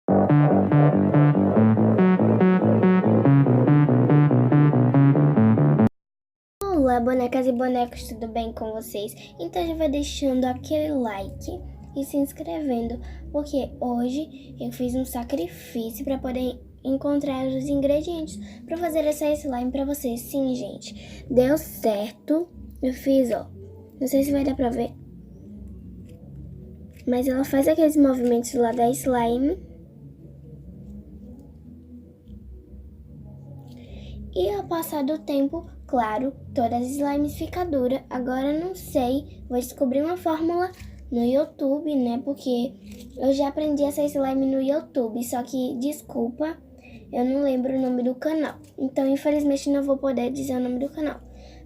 Olá, bonecas e bonecos, tudo bem com vocês? Então já vai deixando aquele like e se inscrevendo, porque hoje eu fiz um sacrifício para poder encontrar os ingredientes para fazer essa slime para vocês. Sim, gente, deu certo. Eu fiz, ó, não sei se vai dar pra ver, mas ela faz aqueles movimentos lá da slime. E ao passar do tempo, claro, todas as slimes ficam duras. Agora não sei, vou descobrir uma fórmula no YouTube, né? Porque eu já aprendi essa slime no YouTube, só que, desculpa, eu não lembro o nome do canal. Então, infelizmente, não vou poder dizer o nome do canal.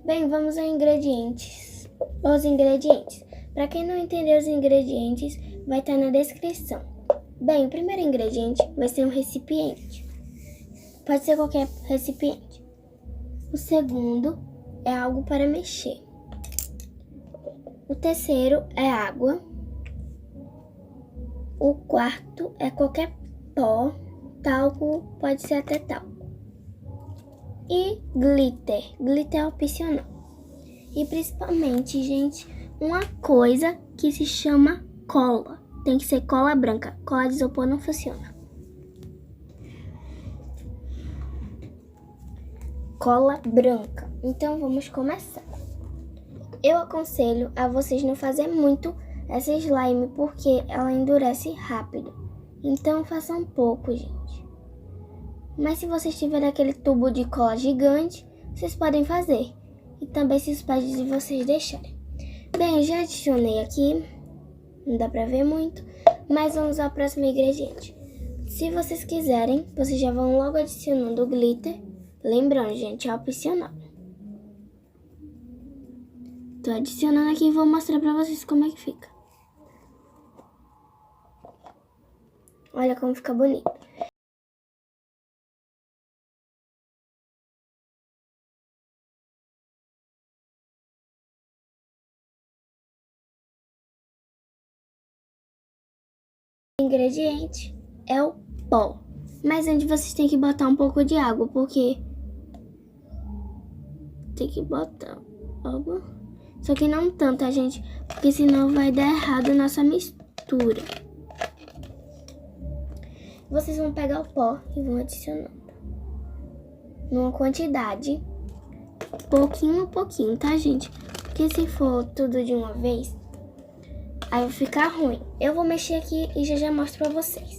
Bem, vamos aos ingredientes. Os ingredientes. Para quem não entender os ingredientes, vai estar na descrição. Bem, o primeiro ingrediente vai ser um recipiente. Pode ser qualquer recipiente. O segundo é algo para mexer. O terceiro é água. O quarto é qualquer pó, talco, pode ser até talco. E glitter. Glitter é opcional. E principalmente, gente, uma coisa que se chama cola. Tem que ser cola branca. Cola de isopor não funciona. Cola branca. Então vamos começar. Eu aconselho a vocês não fazer muito essa slime porque ela endurece rápido. Então façam pouco, gente. Mas se vocês tiverem aquele tubo de cola gigante, vocês podem fazer. E também se os pais de vocês deixarem. Bem, eu já adicionei aqui. Não dá pra ver muito. Mas vamos ao próximo ingrediente. Se vocês quiserem, vocês já vão logo adicionando o glitter. Lembrando, gente, é opcional. Tô adicionando aqui e vou mostrar pra vocês como é que fica. Olha como fica bonito. O ingrediente é o pó. Mas antes vocês têm que botar um pouco de água, porque tem que botar água. Só que não tanta, gente, porque senão vai dar errado a nossa mistura. Vocês vão pegar o pó e vão adicionando numa quantidade, pouquinho a pouquinho, tá, gente? Porque se for tudo de uma vez, aí vai ficar ruim. Eu vou mexer aqui e já mostro pra vocês.